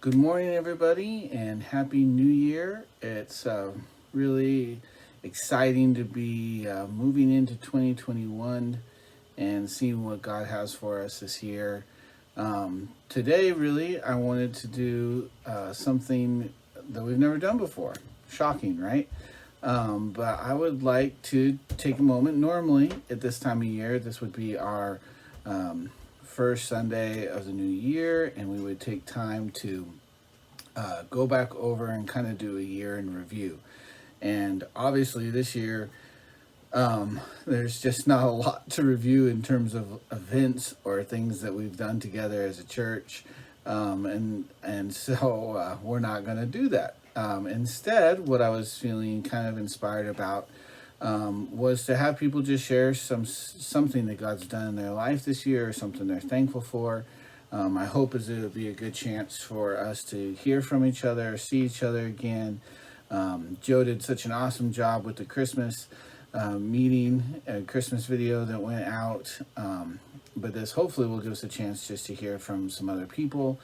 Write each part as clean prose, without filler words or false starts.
Good morning, everybody, and Happy New Year. It's really exciting to be moving into 2021 and seeing what God has for us this year. Today, really, I wanted to do something that we've never done before. Shocking, right? But I would like to take a moment. Normally, at this time of year, this would be our first Sunday of the new year, and we would take time to go back over and kind of do a year in review. And obviously, this year, there's just not a lot to review in terms of events or things that we've done together as a church, and so we're not going to do that. Instead, what I was feeling kind of inspired about was to have people just share something that God's done in their life this year, or something they're thankful for. My hope is it'll be a good chance for us to hear from each other, see each other again. Joe did such an awesome job with the Christmas meeting, a Christmas video that went out. But this hopefully will give us a chance just to hear from some other people.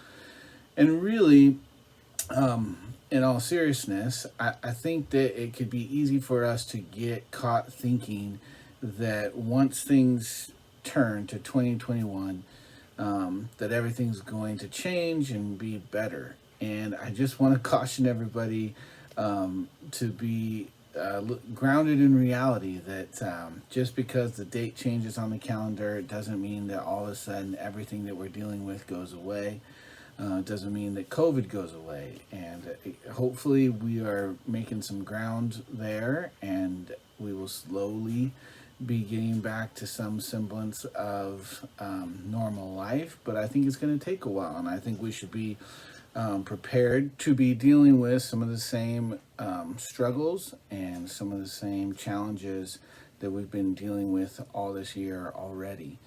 And really, in all seriousness, I think that it could be easy for us to get caught thinking that once things turn to 2021, that everything's going to change and be better. And I just want to caution everybody to be grounded in reality, that just because the date changes on the calendar, it doesn't mean that all of a sudden everything that we're dealing with goes away. It doesn't mean that COVID goes away. And hopefully we are making some ground there, and we will slowly be getting back to some semblance of normal life. But I think it's going to take a while, and I think we should be prepared to be dealing with some of the same struggles and some of the same challenges that we've been dealing with all this year already.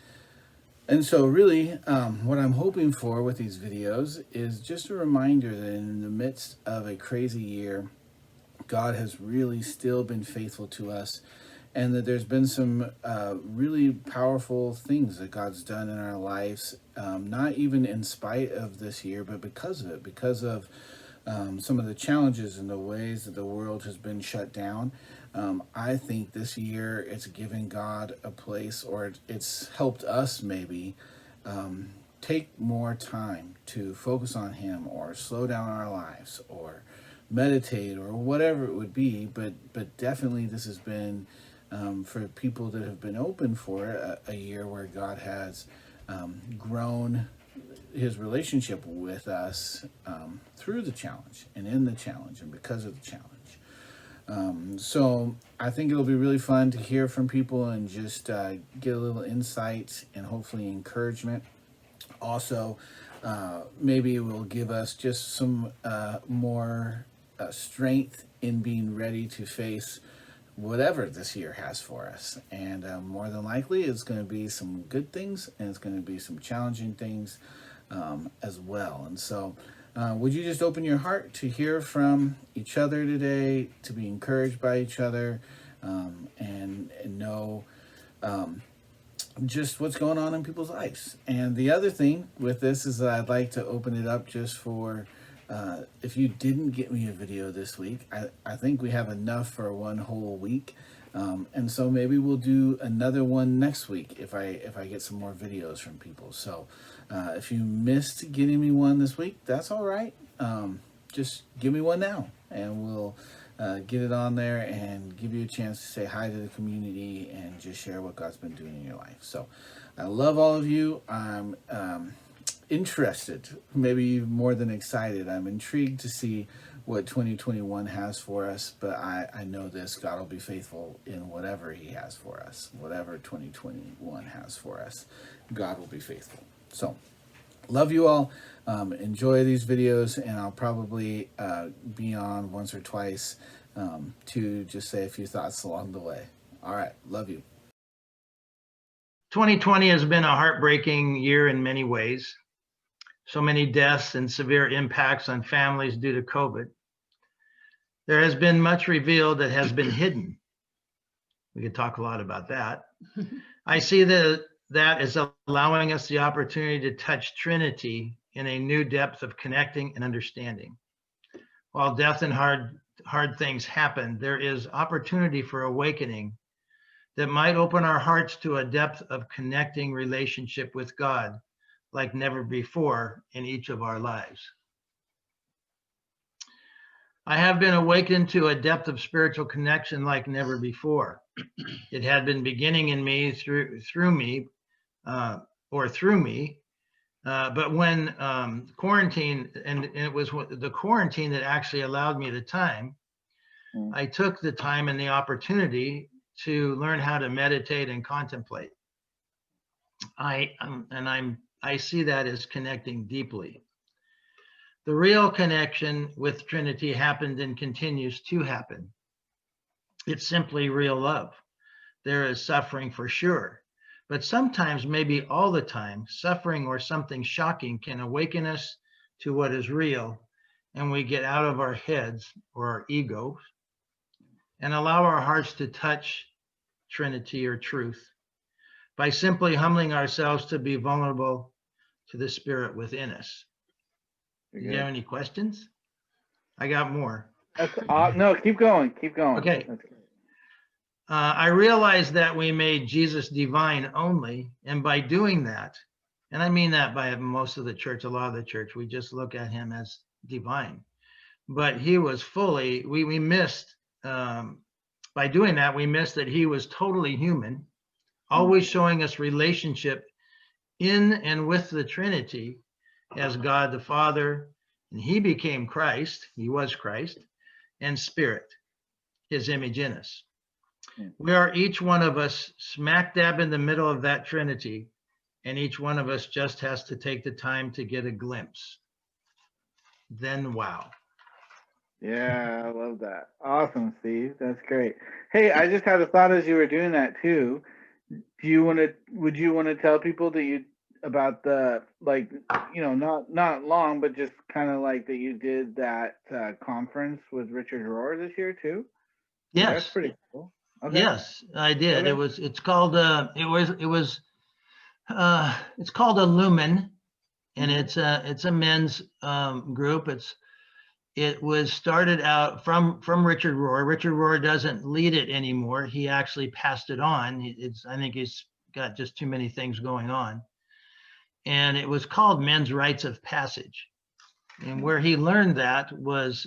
And so really, what I'm hoping for with these videos is just a reminder that in the midst of a crazy year, God has really still been faithful to us, and that there's been some really powerful things that God's done in our lives, not even in spite of this year, but because of it, because of some of the challenges and the ways that the world has been shut down. I think this year it's given God a place, or it's helped us maybe take more time to focus on Him, or slow down our lives, or meditate, or whatever it would be. But definitely this has been for people that have been open for a year where God has grown His relationship with us through the challenge, and in the challenge, and because of the challenge. So I think it'll be really fun to hear from people and just get a little insight and hopefully encouragement. Also, maybe it will give us just some more strength in being ready to face whatever this year has for us. And more than likely, it's going to be some good things, and it's going to be some challenging things as well. And so would you just open your heart to hear from each other today, to be encouraged by each other, and know just what's going on in people's lives. And the other thing with this is that I'd like to open it up just for if you didn't get me a video this week. I think we have enough for one whole week. And so maybe we'll do another one next week if I get some more videos from people. So if you missed getting me one this week, that's all right. Just give me one now, and we'll get it on there and give you a chance to say hi to the community and just share what God's been doing in your life. So I love all of you. I'm interested, maybe even more than excited. I'm intrigued to see what 2021 has for us, but I know this: God will be faithful in whatever He has for us. Whatever 2021 has for us, God will be faithful. So love you all. Enjoy these videos, and I'll probably be on once or twice to just say a few thoughts along the way. All right, love you. 2020 has been a heartbreaking year in many ways. So many deaths and severe impacts on families due to COVID. There has been much revealed that has been hidden. We could talk a lot about that. I see that as allowing us the opportunity to touch Trinity in a new depth of connecting and understanding. While death and hard things happen, there is opportunity for awakening that might open our hearts to a depth of connecting relationship with God like never before in each of our lives. I have been awakened to a depth of spiritual connection like never before. It had been beginning in me through me, but when quarantine, and it was the quarantine that actually allowed me the time, I took the time and the opportunity to learn how to meditate and contemplate. I see that as connecting deeply. The real connection with Trinity happened and continues to happen. It's simply real love. There is suffering for sure, but sometimes, maybe all the time, suffering or something shocking can awaken us to what is real, and we get out of our heads or our egos and allow our hearts to touch Trinity or truth by simply humbling ourselves to be vulnerable to the Spirit within us. Do you have any questions? I got more. No, keep going. Okay. I realized that we made Jesus divine only, and by doing that, and I mean that by most of the church, a lot of the church, we just look at him as divine. But he was fully, we missed, by doing that, we missed that he was totally human, always showing us relationship in and with the Trinity as God the Father, and he became Christ, he was Christ, and Spirit, his image in us. We are each one of us smack dab in the middle of that Trinity, and each one of us just has to take the time to get a glimpse. Then, wow. Yeah, I love that. Awesome, Steve. That's great. Hey, I just had a thought as you were doing that too. Would you want to tell people that you about the, like, not long, but just kind of like that you did that conference with Richard Rohr this year too? Yes. That's pretty cool. Okay. Yes, I did. Okay. It's called it's called a Lumen, and it's a men's group. It was started out from Richard Rohr. Richard Rohr doesn't lead it anymore. He actually passed it on. I think he's got just too many things going on. And it was called Men's Rites of Passage. And where he learned that was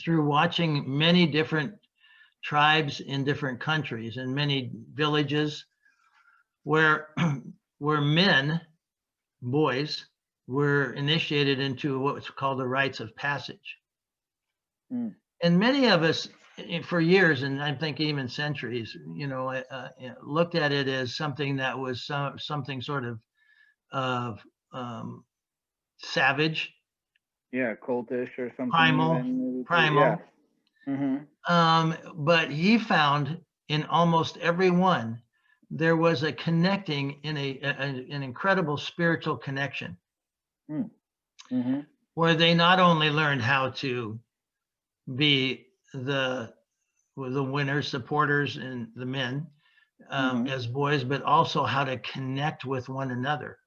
through watching many different tribes in different countries and many villages where men, boys, were initiated into what's called the rites of passage. And many of us for years, and I think even centuries, looked at it as something that was something sort of savage. Yeah, cultish or something. Primal. Yeah. But he found in almost every one, there was a connecting in an incredible spiritual connection, where they not only learned how to be the winners, supporters, and the men as boys, but also how to connect with one another,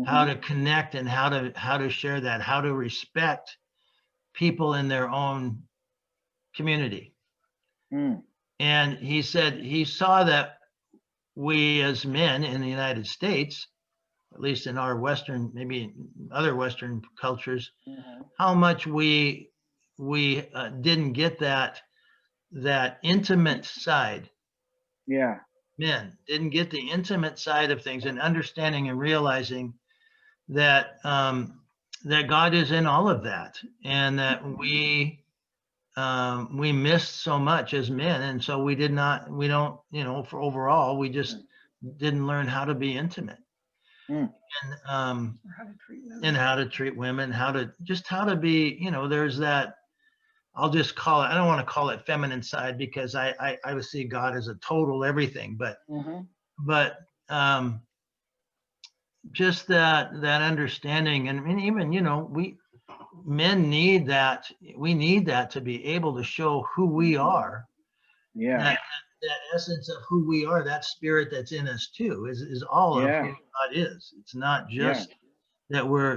how to connect and how to share that, how to respect people in their own community. And he said he saw that we as men in the United States, at least in our Western, maybe other Western cultures, how much we didn't get that intimate side. Yeah. Men didn't get the intimate side of things, and understanding and realizing that that God is in all of that, and that we missed so much as men, and so we don't, for overall, we just didn't learn how to be intimate, and how to treat women, how to be, there's that, I'll just call it, I don't want to call it feminine side, because I would see God as a total everything, but just that understanding, and even, men need that. We need that to be able to show who we are. Yeah. That essence of who we are, that spirit that's in us too, is all of who God is. It's not just that we're,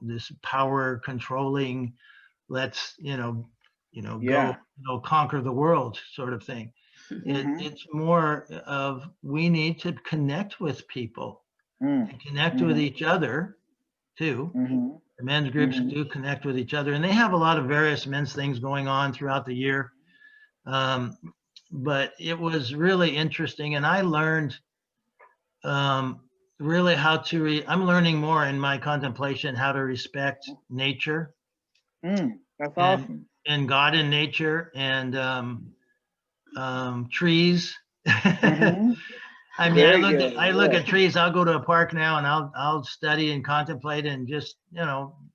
this power controlling, let's, go, Yeah. conquer the world sort of thing. Mhm. It's more of, we need to connect with people Mm. and connect with Mhm. each other too. Mhm. The men's groups Mhm. do connect with each other, and they have a lot of various men's things going on throughout the year. But it was really interesting, and I learned really how to. I'm learning more in my contemplation how to respect nature That's and awesome. God in nature and trees. Mhm. I mean, Very good. I look Yeah. at trees. I'll go to a park now and I'll study and contemplate and just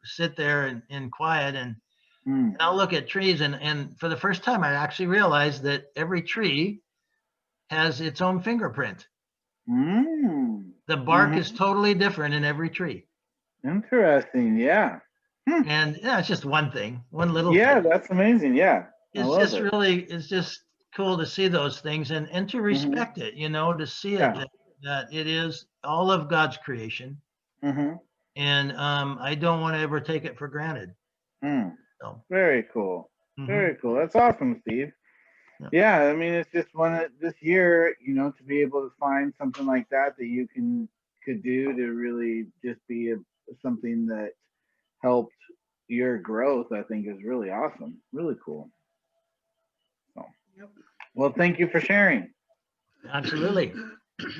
sit there in quiet and Mm. I'll look at trees and for the first time I actually realized that every tree has its own fingerprint. Mm. The bark is Mhm. totally different in every tree. Interesting. Yeah. Hmm. And yeah, it's just one thing, one little Yeah, thing. that's amazing. Yeah. I It's love just it. really, it's just cool to see those things and to Mhm. respect it, to see it Yeah. that it is all of God's creation. Mhm. And I don't want to ever take it for granted. Mm. So, Very cool. mhm, Very cool. That's awesome, Steve. yeah. Yeah, I mean, it's just this year, to be able to find something like that that you could do to really just be something that helped your growth, I think is really awesome. Really cool. So, Yep. well, thank you for sharing. Absolutely.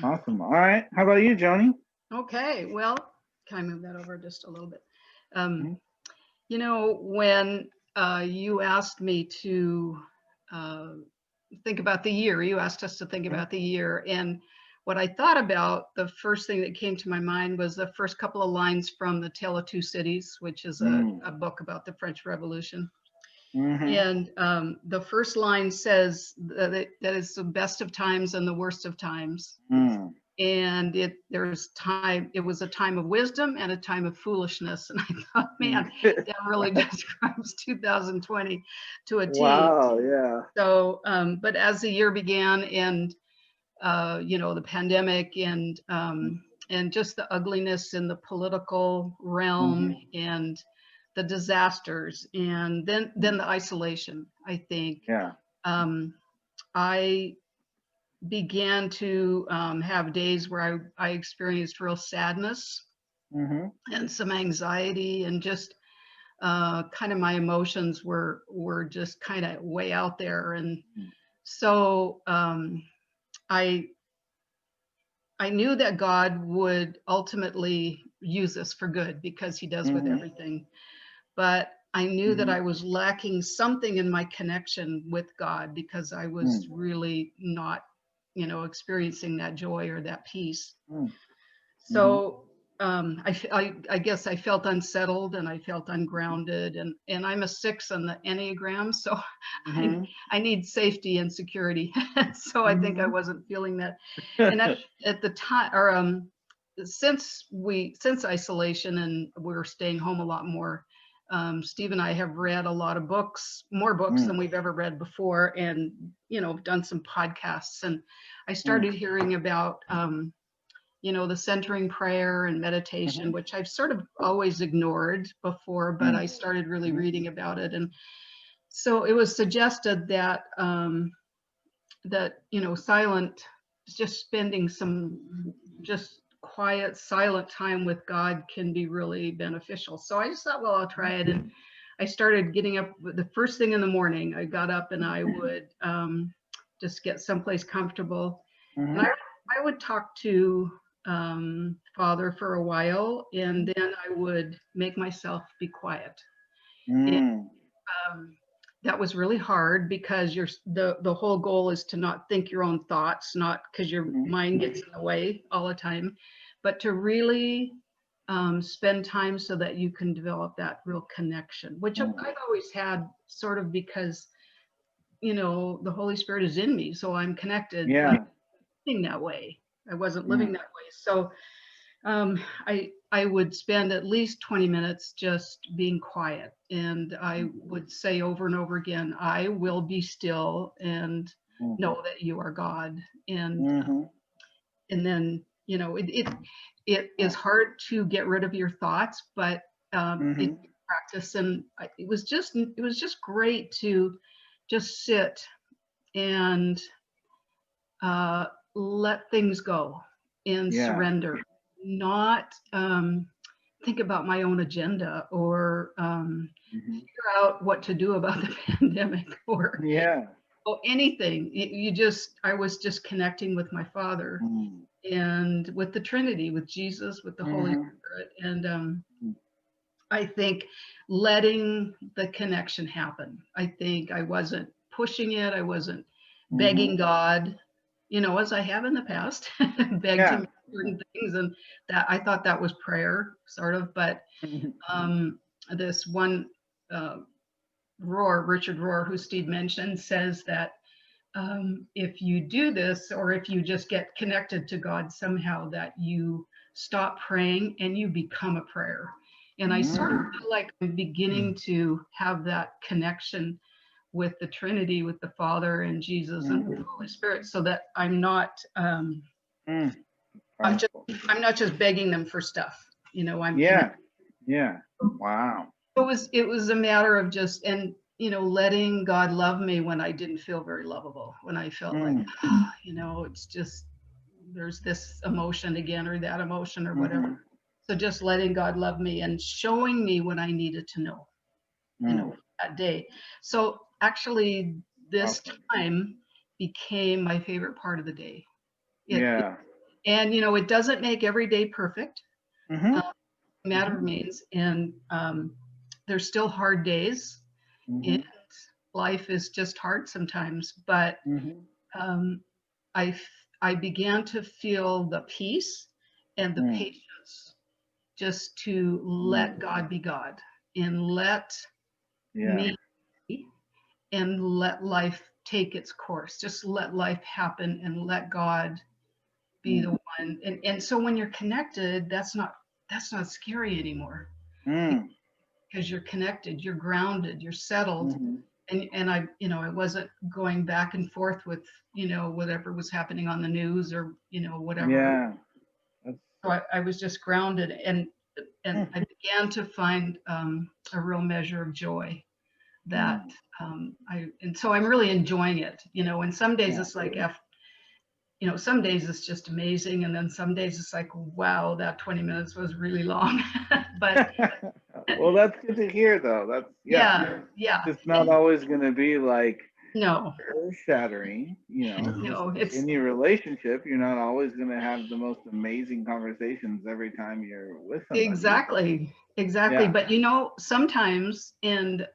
Awesome. All right. How about you, Joni? Okay, well, can I move that over just a little bit? Um, Mhm. when you asked me to uh, think about the year, you asked us to think about the year. And what I thought about, the first thing that came to my mind was the first couple of lines from The Tale of Two Cities, which is a book about the French Revolution. Mm-hmm. And the first line says that it's the best of times and the worst of times. Mm. And it was a time of wisdom and a time of foolishness. And I thought, man, that really describes 2020 to a T. Wow. Yeah. So, but as the year began and, the pandemic and just the ugliness in the political realm Mm-hmm. and the disasters and then the isolation, I think, Yeah. um, I began to have days where I experienced real sadness Mm-hmm. and some anxiety and just kind of my emotions were just kind of way out there. And so I I knew that God would ultimately use us for good because he does with Mm-hmm. everything. But I knew that Mm-hmm. I was lacking something in my connection with God because I was really not, experiencing that joy or that peace. Mm-hmm. So I guess I felt unsettled and I felt ungrounded, and I'm a 6 on the Enneagram, so I Mm-hmm. I need safety and security. So I think I Mm-hmm. wasn't feeling that. And at the time, or since isolation and we're staying home a lot more, Steve and I have read a lot of books, more books than we've ever read before, and done some podcasts. And I started hearing about the centering prayer and meditation, which I've sort of always ignored before, but I started really reading about it. And so it was suggested that silent, just spending some just quiet, silent time with God can be really beneficial. So I just thought, well, I'll try it. And I started getting up the first thing in the morning. I got up and I would just get someplace comfortable. And Mm-hmm. I would talk to Father for a while, and then I would make myself be quiet. And Mm. that was really hard because the whole goal is to not think your own thoughts, not because your mind gets in the way all the time, but to really spend time so that you can develop that real connection, which I've always had, sort of, because the Holy Spirit is in me, so I'm connected, but Yeah. living that way. I wasn't living Mm. that way. So I would spend at least 20 minutes just being quiet, and I would say over and over again, I will be still and Mm. know that you are God. And Mm-hmm. and then you know, it is hard to get rid of your thoughts, but it Mm-hmm. practice. And it was just great to just sit and let things go and Yeah. surrender, not think about my own agenda or Mm-hmm. figure out what to do about the pandemic or Yeah. anything. I was just connecting with my Father Mm-hmm. and with the Trinity, with Jesus, with the Holy Mm-hmm. Spirit. And I think letting the connection happen. I think I wasn't pushing it. I wasn't begging God, as I have in the past, begged Yeah. him certain things. And that I thought that was prayer, sort of. But um, this one uh, Richard Rohr, who Steve mentioned, says that if you do this, or if you just get connected to God somehow, that you stop praying and you become a prayer. And I sort of feel like I'm beginning to have that connection with the Trinity, with the Father and Jesus and the Holy Spirit, so that I'm not I'm not just begging them for stuff. I'm Yeah. Yeah. Wow. it was a matter of just, and letting God love me when I didn't feel very lovable, when I felt like it's just, there's this emotion again or that emotion or whatever. So just letting God love me and showing me what I needed to know, that day. So actually this time became my favorite part of the day. Yeah. And it doesn't make every day perfect. Mm-hmm. Matter remains, and there's still hard days, and life is just hard sometimes. But I I began to feel the peace and the patience, just to let God be God and let Yeah. me, and let life take its course. Just let life happen and let God be the one. And so when you're connected, that's not scary anymore, because you're connected, you're grounded, you're settled. And I wasn't going back and forth with whatever was happening on the news or whatever. Yeah. So I was just grounded, and I began to find a real measure of joy that and so I'm really enjoying it. And some days it's like, some days it's just amazing, and then some days it's like, wow, that 20 minutes was really long. But Well, that's good to hear, though. That's yeah. It's not always going to be like No, earth-shattering, no, just it's in your relationship. You're not always going to have the most amazing conversations every time you're with somebody. exactly. Yeah. But sometimes, and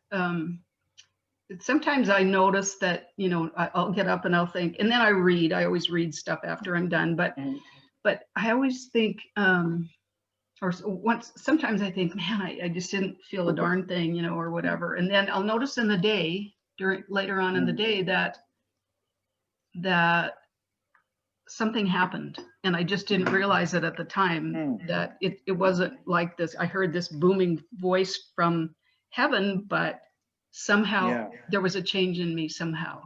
sometimes I notice that I'll get up and I'll think, and then I always read stuff after I'm done, but I always think, sometimes I think, man, I just didn't feel a darn thing, or whatever. And then I'll notice in the day, later on in the day, that something happened, and I just didn't realize it at the time, that it wasn't like this. I heard this booming voice from heaven, but somehow there was a change in me somehow.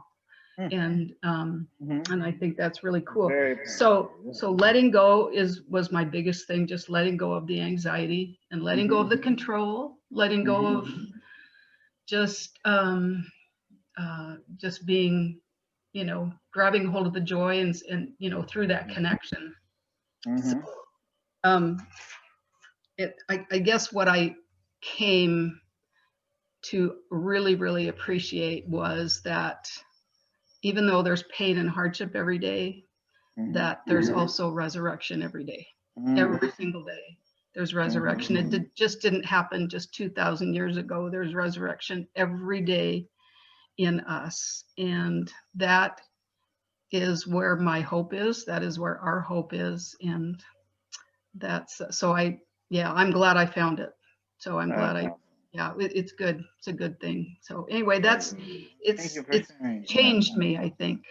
And I think that's really cool. So letting go was my biggest thing, just letting go of the anxiety and letting go of the control, letting go of just being, grabbing hold of the joy, and through that connection. So, I guess what I came to really, really appreciate was that even though there's pain and hardship every day, that there's also resurrection every day. Every single day there's resurrection. It just didn't happen just 2,000 years ago. There's resurrection every day in us, and that is where my hope is. That is where our hope is. And that's, so I'm glad I found it. So I'm glad it's good. It's a good thing. So anyway, it's changed me, I think.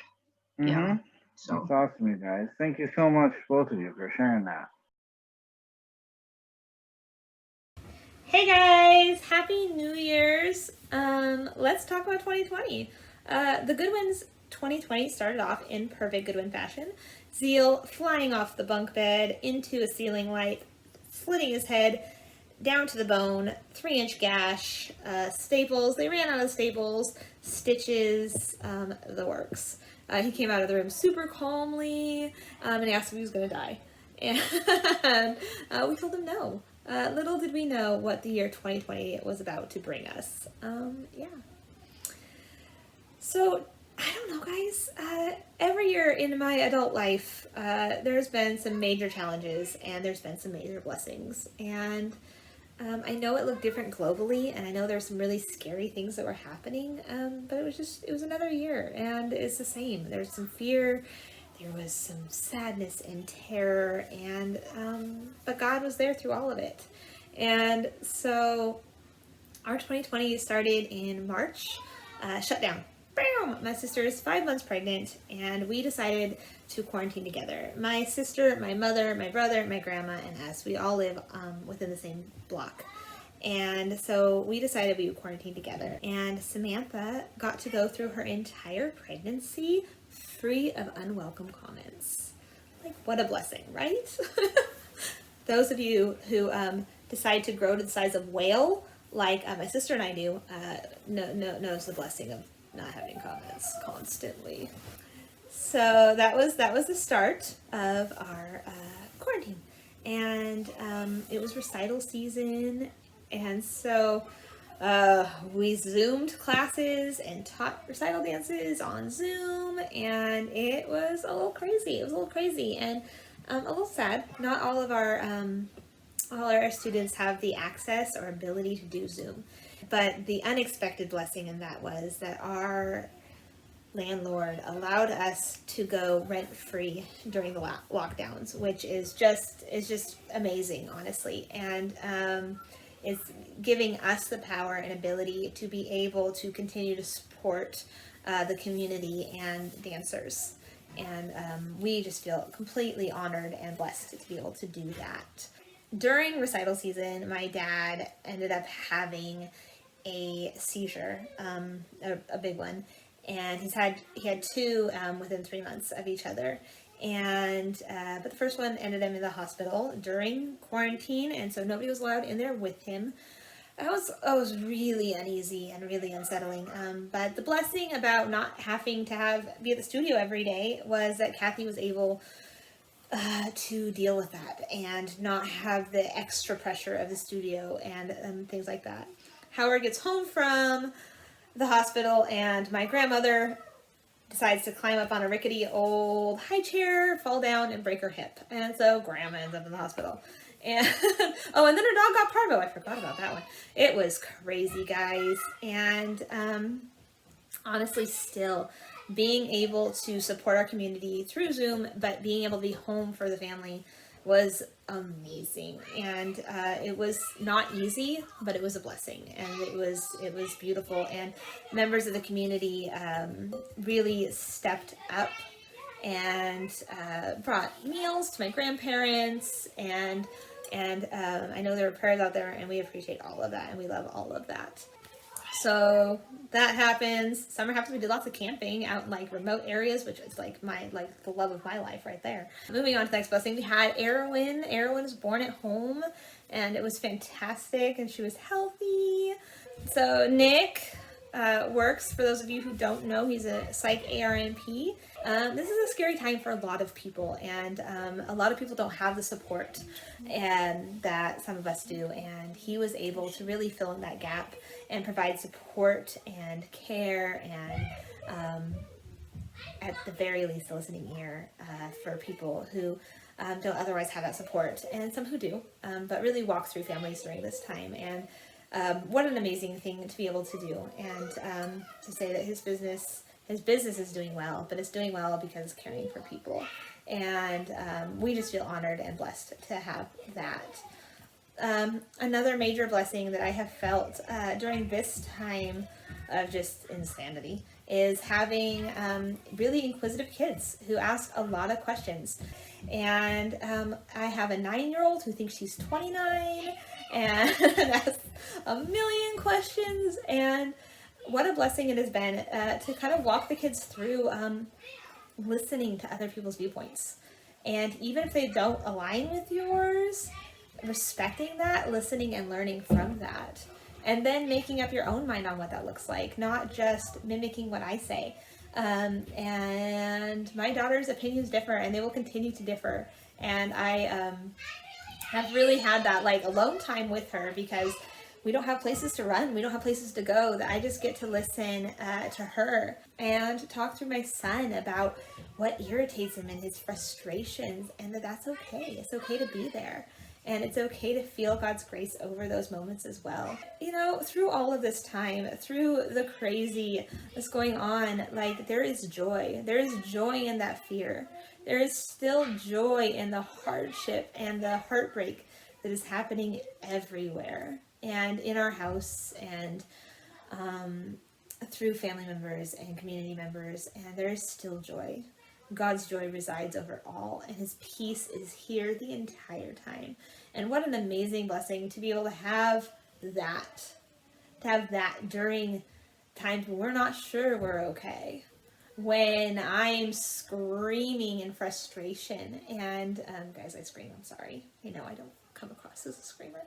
Yeah. So That's awesome, you guys. Thank you so much, both of you, for sharing that. Hey guys, happy New Year's. Let's talk about 2020. The Goodwins 2020 started off in perfect Goodwin fashion. Zeal flying off the bunk bed into a ceiling light, slitting his head down to the bone, 3-inch gash, staples. They ran out of staples, stitches, the works. He came out of the room super calmly, and he asked if he was going to die. And we told him no. Little did we know what the year 2020 was about to bring us. Yeah. So, I don't know, guys. Every year in my adult life, there's been some major challenges and there's been some major blessings. And I know it looked different globally, and I know there's some really scary things that were happening, but it was another year, and it's the same. There's some fear, there was some sadness and terror, and but God was there through all of it. And so our 2020 started in March, shutdown. Bam! My sister is 5 months pregnant, and we decided to quarantine together. My sister, my mother, my brother, my grandma, and us. We all live within the same block. And so we decided we would quarantine together. And Samantha got to go through her entire pregnancy free of unwelcome comments. Like, what a blessing, right? Those of you who decide to grow to the size of whale, like my sister and I do, knows the blessing of not having comments constantly. So that was the start of our quarantine, and it was recital season, and so we Zoomed classes and taught recital dances on Zoom, and it was a little crazy. It was a little crazy and a little sad. Not all of all our students have the access or ability to do Zoom. But the unexpected blessing in that was that our landlord allowed us to go rent-free during the lockdowns, which is just amazing, honestly. And it's giving us the power and ability to be able to continue to support the community and dancers. And we just feel completely honored and blessed to be able to do that. During recital season, my dad ended up having a seizure, a big one, and he had two within 3 months of each other, and but the first one ended him in the hospital during quarantine, and so nobody was allowed in there with him. I was really uneasy and really unsettling, but the blessing about not having to be at the studio every day was that Kathy was able to deal with that and not have the extra pressure of the studio and things like that. Howard gets home from the hospital, and my grandmother decides to climb up on a rickety old high chair, fall down, and break her hip. And so Grandma ends up in the hospital. And oh, and then her dog got parvo. I forgot about that one. It was crazy, guys. And honestly, still being able to support our community through Zoom, but being able to be home for the family was amazing. And it was not easy, but it was a blessing, and it was beautiful. And members of the community really stepped up and brought meals to my grandparents, and I know there were prayers out there, and we appreciate all of that, and we love all of that. So that happens. Summer happens. We did lots of camping out in like remote areas, which is like the love of my life right there. Moving on to the next blessing, we had Erwin. Erwin was born at home, and it was fantastic, and she was healthy. So Nick works, for those of you who don't know, he's a psych ARNP. This is a scary time for a lot of people, and a lot of people don't have the support and that some of us do, and he was able to really fill in that gap and provide support and care and at the very least a listening ear for people who don't otherwise have that support, and some who do, but really walk through families during this time. And what an amazing thing to be able to do, and to say that his business is doing well, but it's doing well because it's caring for people. And we just feel honored and blessed to have that. Another major blessing that I have felt during this time of just insanity is having really inquisitive kids who ask a lot of questions. And I have a 9-year-old who thinks she's 29 and asks a million questions. And what a blessing it has been to kind of walk the kids through listening to other people's viewpoints. And even if they don't align with yours, respecting that, listening and learning from that. And then making up your own mind on what that looks like, not just mimicking what I say. And my daughter's opinions differ, and they will continue to differ. And I have really had that like alone time with her, because we don't have places to run, we don't have places to go, that I just get to listen to her and talk through my son about what irritates him and his frustrations, and that's okay. It's okay to be there. And it's okay to feel God's grace over those moments as well. You know, through all of this time, through the crazy that's going on, like there is joy. There is joy in that fear. There is still joy in the hardship and the heartbreak that is happening everywhere, and in our house, and through family members and community members, and there is still joy. God's joy resides over all, and his peace is here the entire time. And what an amazing blessing to be able to have that during times when we're not sure we're okay, when I'm screaming in frustration. And guys, I scream, I'm sorry. I know I don't come across as a screamer.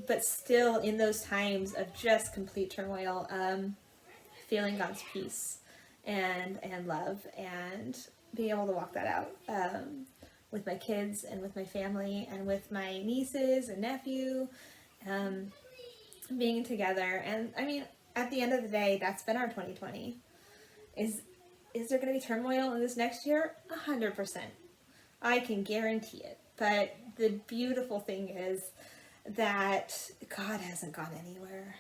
But still in those times of just complete turmoil, feeling God's peace and love, and being able to walk that out with my kids and with my family and with my nieces and nephew, being together. And I mean, at the end of the day, that's been our 2020. Is there going to be turmoil in this next year? 100%. I can guarantee it. But the beautiful thing is that God hasn't gone anywhere.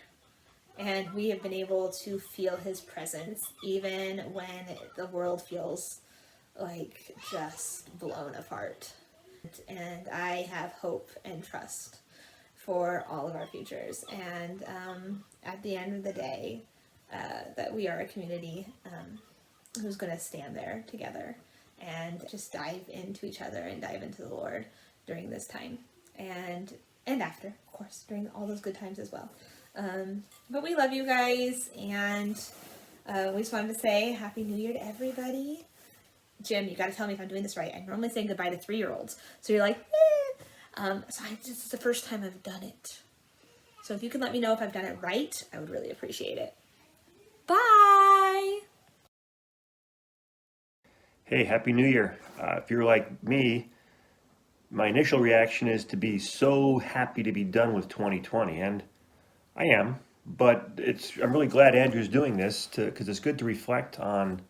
And we have been able to feel his presence even when the world feels like just blown apart. And I have hope and trust for all of our futures. And at the end of the day, that we are a community who's going to stand there together and just dive into each other and dive into the Lord during this time. And after, of course, during all those good times as well. But we love you guys, and we just wanted to say Happy New Year to everybody. Jim, you got to tell me if I'm doing this right. I'm normally saying goodbye to 3-year-olds, so you're like, eh. So this is the first time I've done it. So if you can let me know if I've done it right, I would really appreciate it. Bye! Hey, Happy New Year. If you're like me, my initial reaction is to be so happy to be done with 2020, and I am, but I'm really glad Andrew's doing this because it's good to reflect on,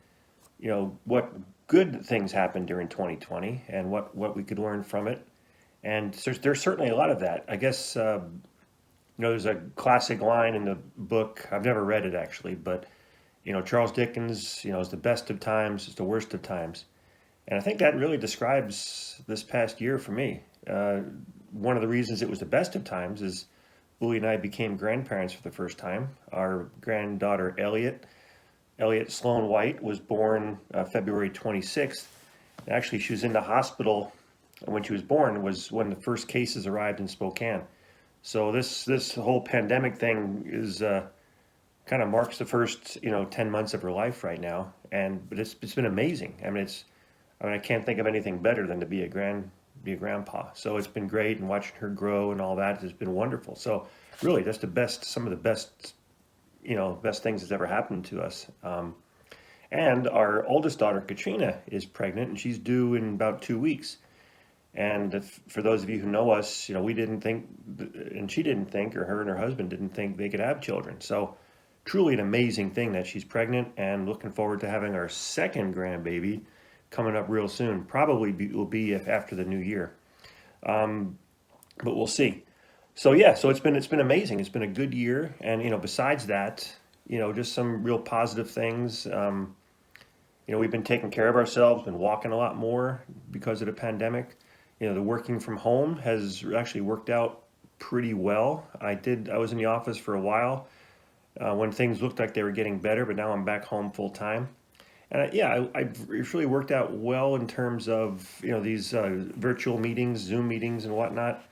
what good things happened during 2020 and what we could learn from it. And there's certainly a lot of that. I guess, there's a classic line in the book. I've never read it actually, but, Charles Dickens, is the best of times, it's the worst of times. And I think that really describes this past year for me. One of the reasons it was the best of times is Uli and I became grandparents for the first time. Our granddaughter, Elliot Sloan White, was born February 26th. Actually, she was in the hospital when she was born, was when the first cases arrived in Spokane. So this whole pandemic thing is kind of marks the first 10 months of her life right now, but it's been amazing. I can't think of anything better than to be a grandpa. So it's been great, and watching her grow and all that has been wonderful. So really, that's some of the best things that's ever happened to us. And our oldest daughter, Katrina, is pregnant, and she's due in about 2 weeks. And for those of you who know us, we didn't think, and she didn't think, or her and her husband didn't think they could have children. So truly an amazing thing that she's pregnant, and looking forward to having our second grandbaby coming up real soon. Probably will be after the new year, but we'll see. So yeah, so it's been amazing. It's been a good year, and besides that, just some real positive things. We've been taking care of ourselves, been walking a lot more because of the pandemic. The working from home has actually worked out pretty well. I was in the office for a while when things looked like they were getting better, but now I'm back home full time. And it's really worked out well in terms of, these virtual meetings, Zoom meetings and whatnot.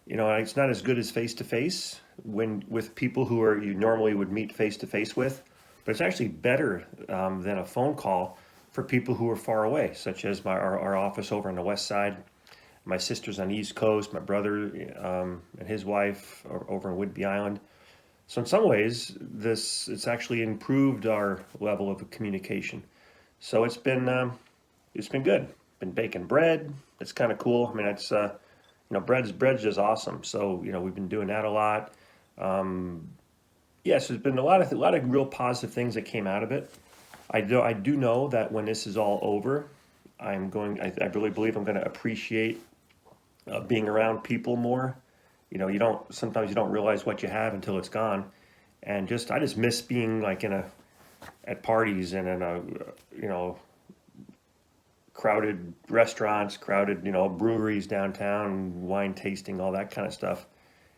It's not as good as face-to-face with people who you normally would meet face-to-face with. but it's actually better than a phone call for people who are far away, such as our office over on the west side. My sister's on the East Coast, my brother and his wife are over in Whidbey Island. So in some ways, it's actually improved our level of communication. So it's been good. Been baking bread. It's kind of cool. I mean, it's bread's just awesome. So we've been doing that a lot. Yes, there's been a lot of real positive things that came out of it. I do know that when this is all over, I really believe I'm going to appreciate being around people more. Sometimes you don't realize what you have until it's gone. And I just miss being like at parties and in crowded restaurants, crowded, breweries downtown, wine tasting, all that kind of stuff.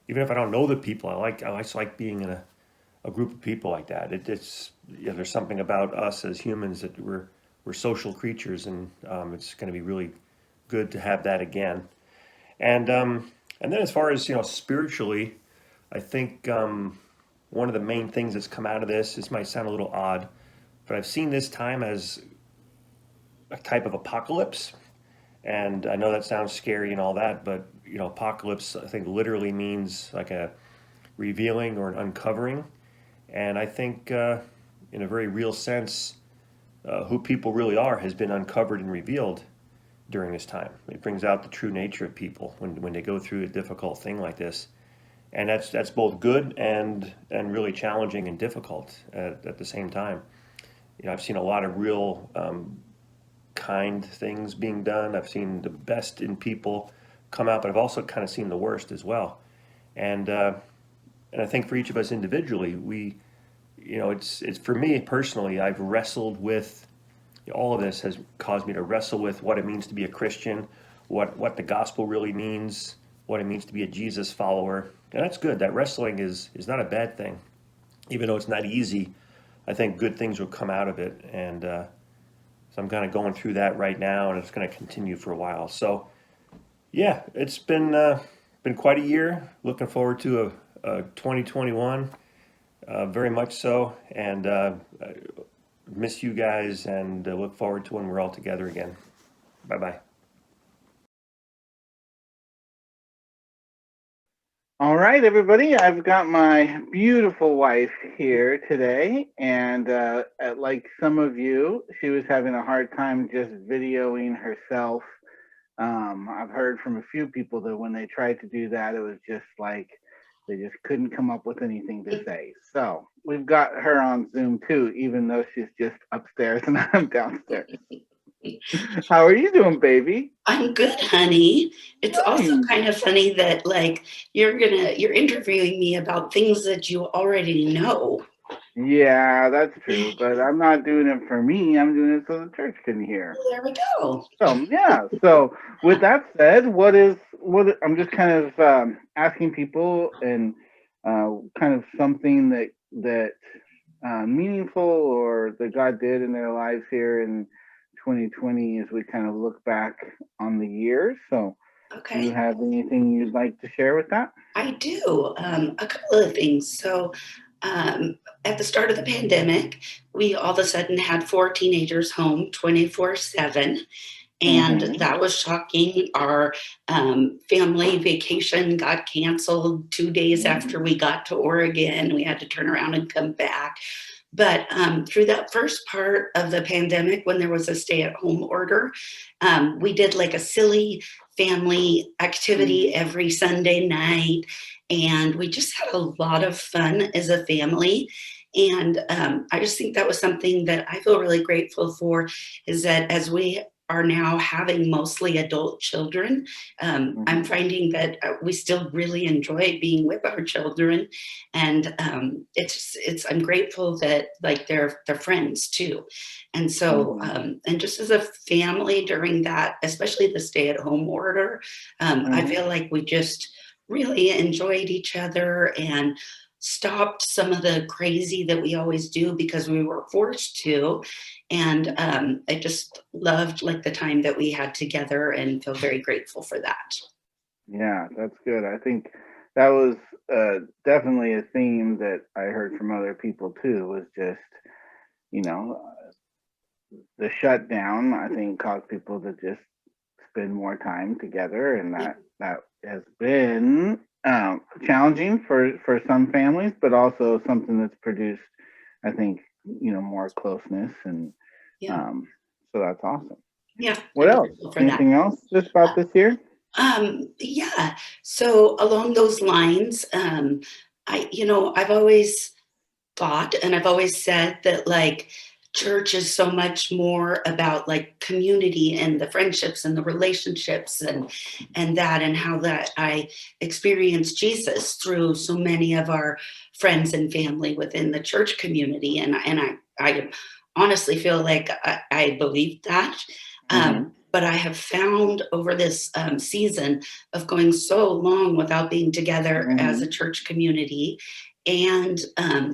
Even if I don't know the people, I just like being in a group of people like that. There's something about us as humans that we're social creatures, and it's going to be really good to have that again. And then as far as spiritually, I think one of the main things that's come out of this might sound a little odd, but I've seen this time as a type of apocalypse. And I know that sounds scary and all that, but apocalypse I think literally means like a revealing or an uncovering. And I think in a very real sense, who people really are has been uncovered and revealed during this time. It brings out the true nature of people when they go through a difficult thing like this. And that's both good and really challenging and difficult at the same time. I've seen a lot of real kind things being done. I've seen the best in people come out, but I've also kind of seen the worst as well. And I think for each of us individually, it's for me personally, I've wrestled with all of this has caused me to wrestle with what it means to be a Christian, what the gospel really means, what it means to be a Jesus follower. And that's good. That wrestling is not a bad thing. Even though it's not easy, I think good things will come out of it. And so I'm kind of going through that right now, and it's going to continue for a while. So yeah, it's been quite a year. Looking forward to a 2021, very much so. And miss you guys, and look forward to when we're all together again. Bye-bye. All right, everybody. I've got my beautiful wife here today, and like some of you, she was having a hard time just videoing herself. I've heard from a few people that when they tried to do that, it was just like they just couldn't come up with anything to say. So we've got her on Zoom too, even though she's just upstairs and I'm downstairs. How are you doing, baby? I'm good, honey. It's also Nice. kind of funny that like you're interviewing me about things that you already know. Yeah, that's true. But I'm not doing it for me. I'm doing it so the church can hear. Well, there we go. So yeah. So with that said, what I'm just kind of asking people and kind of something that meaningful or that God did in their lives here in 2020 as we kind of look back on the year. So do you Okay. have anything you'd like to share with that? I do. A couple of things. So at the start of the pandemic, we all of a sudden had 4 teenagers home 24/7. And Mm-hmm. that was shocking. Our family vacation got canceled 2 days after we got to Oregon. We had to turn around and come back. But through that first part of the pandemic, when there was a stay-at-home order, we did like a silly family activity every Sunday night. And we just had a lot of fun as a family. And I just think that was something that I feel really grateful for, is that as we are now having mostly adult children, I'm finding that we still really enjoy being with our children, and I'm grateful that like they're friends too, and so and just as a family during that, especially the stay-at-home order, I feel like we just really enjoyed each other and stopped some of the crazy that we always do because we were forced to. And I just loved like the time that we had together and feel very grateful for that. Yeah, that's good. I think that was definitely a theme that I heard from other people too. Was just, you know, the shutdown. I think caused people to just spend more time together, and that has been challenging for some families, but also something that's produced, I think, more closeness, and Yeah. so that's awesome. Yeah. What I'm else? grateful for that. Anything else just about this year? Yeah. So along those lines, I've always thought and I've always said that like church is so much more about like community and the friendships and the relationships and how that I experienced Jesus through so many of our friends and family within the church community. And I honestly feel like I believe that. Mhm. But I have found over this season of going so long without being together as a Mhm. church community, and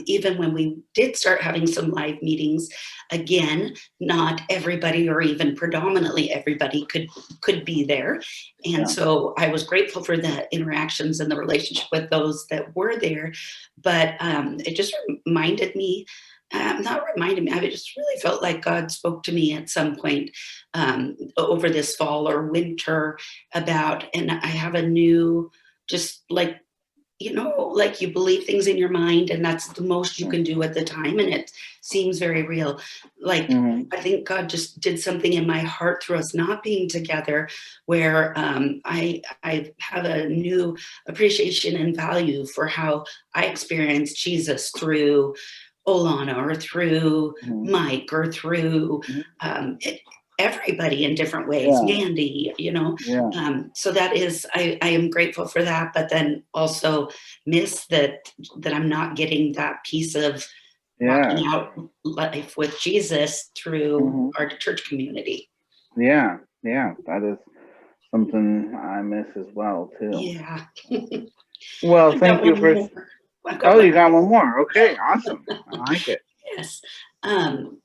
even when we did start having some live meetings, again, not everybody or even predominantly everybody could be there. And Yeah. so I was grateful for the interactions and the relationship with those that were there. But it just reminded me, not reminded me, I just really felt like God spoke to me at some point over this fall or winter about, and I have a new, just like, like you believe things in your mind, and that's the most you can do at the time, and it seems very real. Like, Mhm. I think God just did something in my heart through us not being together, where I have a new appreciation and value for how I experienced Jesus through Olana or through Mhm. Mike or through Mhm. everybody in different ways, Yeah. Mandy. Yeah. So that is, I am grateful for that, but then also miss that I'm not getting that piece of Yeah. walking out life with Jesus through Mhm. our church community. Yeah. Yeah. That is something I miss as well too. Yeah. Well, I've got thank you one for. more. I've got Oh, one you got one more. more. Okay, awesome. I like it. Yes. Um,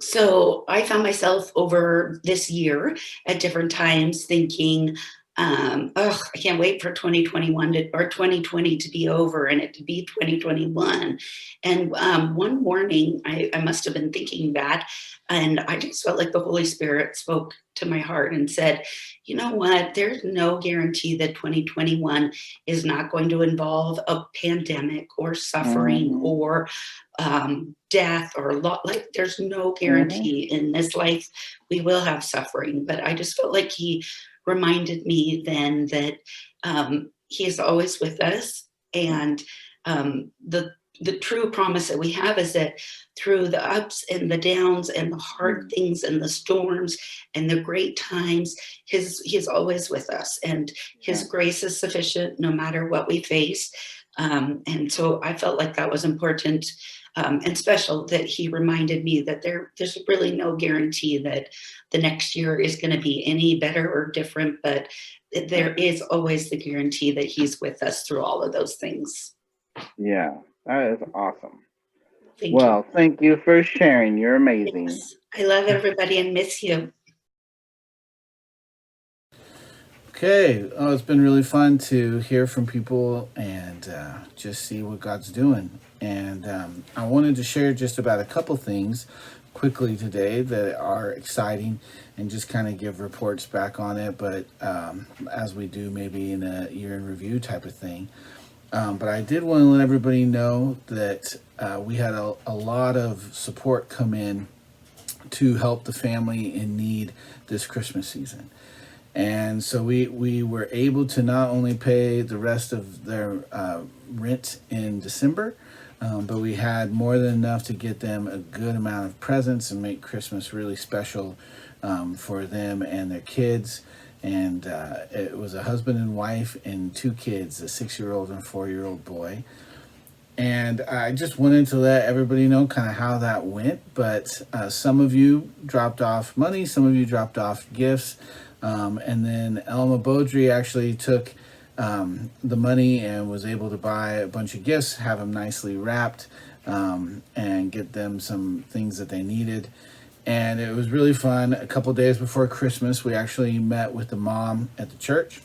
so I found myself over this year at different times thinking, oh, I can't wait for 2021 or 2020 to be over and it to be 2021. And one morning, I must have been thinking that, and I just felt like the Holy Spirit spoke to my heart and said, you know what? There's no guarantee that 2021 is not going to involve a pandemic or suffering Mhm. or death or like there's no Mhm. guarantee in this life we will have suffering. But I just felt like he reminded me then that he is always with us, and the true promise that we have is that through the ups and the downs and the hard things and the storms and the great times, he's always with us, and his Yeah. grace is sufficient no matter what we face. And so I felt like that was important and special, that he reminded me that there's really no guarantee that the next year is going to be any better or different, but there is always the guarantee that he's with us through all of those things. Yeah. That is awesome. Thank you. Well, thank you for sharing. You're amazing. Yes. I love everybody and miss you. Okay, oh, it's been really fun to hear from people and just see what God's doing. And I wanted to share just about a couple things quickly today that are exciting and just kind of give reports back on it, but as we do maybe in a year in review type of thing. But I did want to let everybody know that we had a lot of support come in to help the family in need this Christmas season. And so we were able to not only pay the rest of their rent in December, but we had more than enough to get them a good amount of presents and make Christmas really special for them and their kids. And it was a husband and wife and two kids, a 6-year-old and a 4-year-old boy. And I just wanted to let everybody know kind of how that went. But some of you dropped off money, some of you dropped off gifts. And then Elma Beaudry actually took the money and was able to buy a bunch of gifts, have them nicely wrapped, and get them some things that they needed. And it was really fun. A couple days before Christmas, we actually met with the mom at the church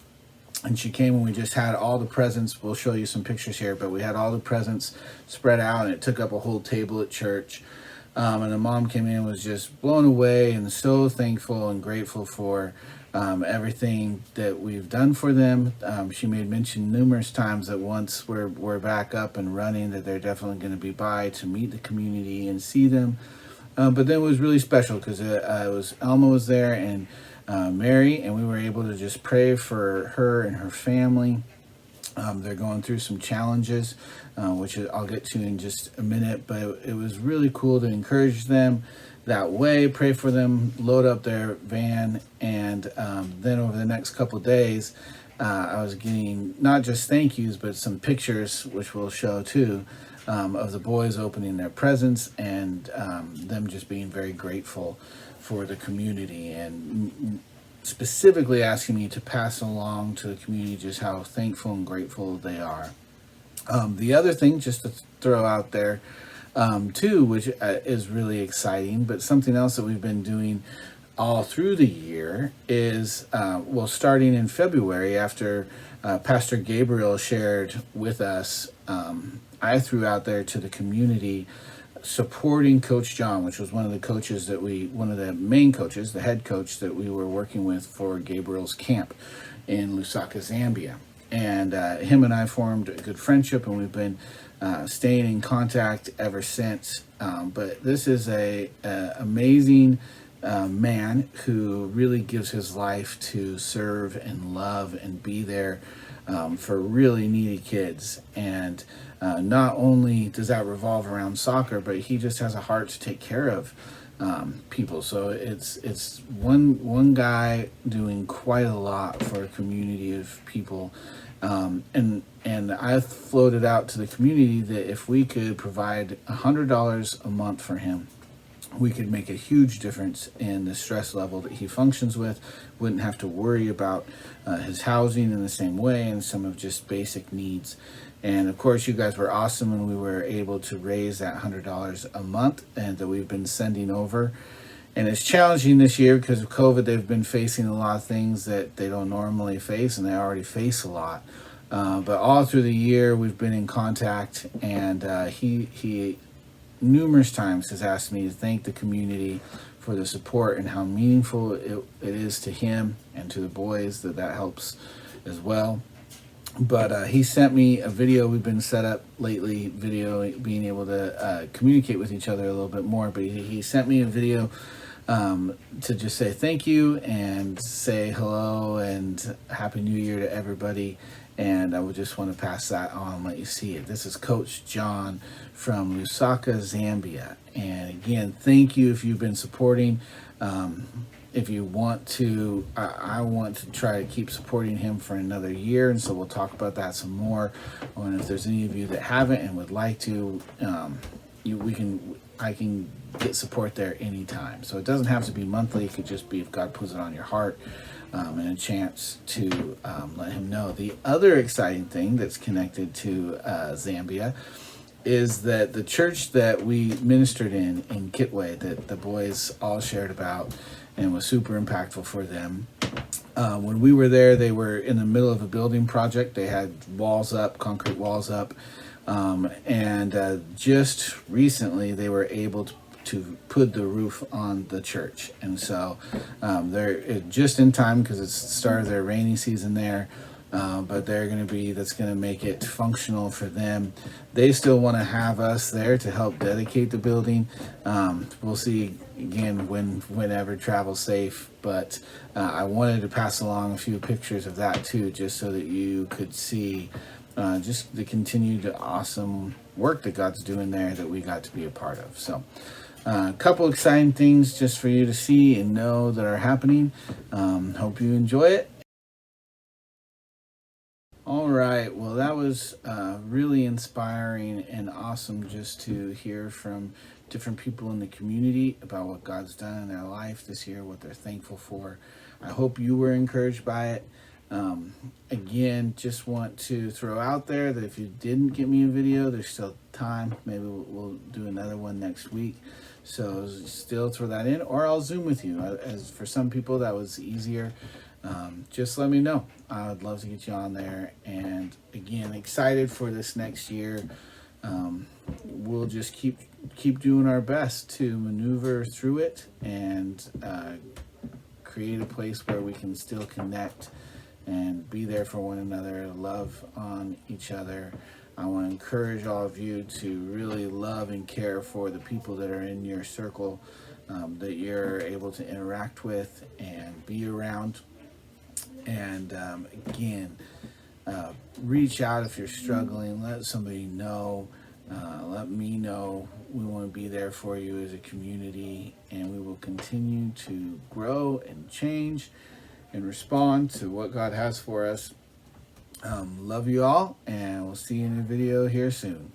and she came and we just had all the presents. We'll show you some pictures here, but we had all the presents spread out, and it took up a whole table at church. And the mom came in and was just blown away and so thankful and grateful for everything that we've done for them. She made mention numerous times that once we're back up and running, that they're definitely going to be by to meet the community and see them. But then it was really special because it was Elma was there and Mary, and we were able to just pray for her and her family. They're going through some challenges, which I'll get to in just a minute, but it was really cool to encourage them that way, pray for them, load up their van, and then over the next couple of days, I was getting not just thank yous, but some pictures, which we'll show too, of the boys opening their presents and them just being very grateful for the community, and specifically asking me to pass along to the community just how thankful and grateful they are. The other thing, just to throw out there too, which is really exciting, but something else that we've been doing all through the year is, well, starting in February after Pastor Gabriel shared with us, I threw out there to the community supporting Coach John, which was one of the main coaches, the head coach that we were working with for Gabriel's camp in Lusaka, Zambia. And him and I formed a good friendship, and we've been staying in contact ever since. But this is a amazing man who really gives his life to serve and love and be there for really needy kids. And not only does that revolve around soccer, but he just has a heart to take care of people. So it's one guy doing quite a lot for a community of people. And I floated out to the community that if we could provide $100 a month for him, we could make a huge difference in the stress level that he functions with. Wouldn't have to worry about his housing in the same way, and some of just basic needs. And of course, you guys were awesome, and we were able to raise that $100 a month, and that we've been sending over. And it's challenging this year because of COVID. They've been facing a lot of things that they don't normally face, and they already face a lot. But all through the year, we've been in contact, and he numerous times has asked me to thank the community for the support and how meaningful it is to him and to the boys, that helps as well. But he sent me a video. We've been set up lately, being able to communicate with each other a little bit more. But he sent me a video to just say thank you and say hello and Happy New Year to everybody. And I would just want to pass that on and let you see it. This is Coach John from Lusaka, Zambia. And again, thank you if you've been supporting. If you want to, I want to try to keep supporting him for another year, and so we'll talk about that some more. And if there's any of you that haven't and would like to, I can get support there anytime. So it doesn't have to be monthly. It could just be if God puts it on your heart, and a chance to let him know. The other exciting thing that's connected to Zambia is that the church that we ministered in Kitwe, that the boys all shared about and was super impactful for them. When we were there, they were in the middle of a building project. They had walls up, concrete walls up. And just recently, they were able to put the roof on the church. And so they're just in time because it's the start of their rainy season there. But that's going to make it functional for them. They still want to have us there to help dedicate the building. We'll see again whenever travel's safe, but I wanted to pass along a few pictures of that too, just so that you could see just the continued awesome work that God's doing there that we got to be a part of. So a couple exciting things just for you to see and know that are happening. Hope you enjoy it. All right, well, that was really inspiring and awesome just to hear from different people in the community about what God's done in their life this year, what they're thankful for. I hope you were encouraged by it. Again, just want to throw out there that if you didn't get me a video, there's still time. Maybe we'll do another one next week. So still throw that in, or I'll Zoom with you. As for some people, that was easier. just let me know. I would love to get you on there. And again, excited for this next year. We'll just keep doing our best to maneuver through it and create a place where we can still connect and be there for one another, love on each other. I want to encourage all of you to really love and care for the people that are in your circle, that you're able to interact with and be around. And again, reach out if you're struggling. Let somebody know. Let me know. We want to be there for you as a community, and we will continue to grow and change and respond to what God has for us. Love you all, and we'll see you in a video here soon.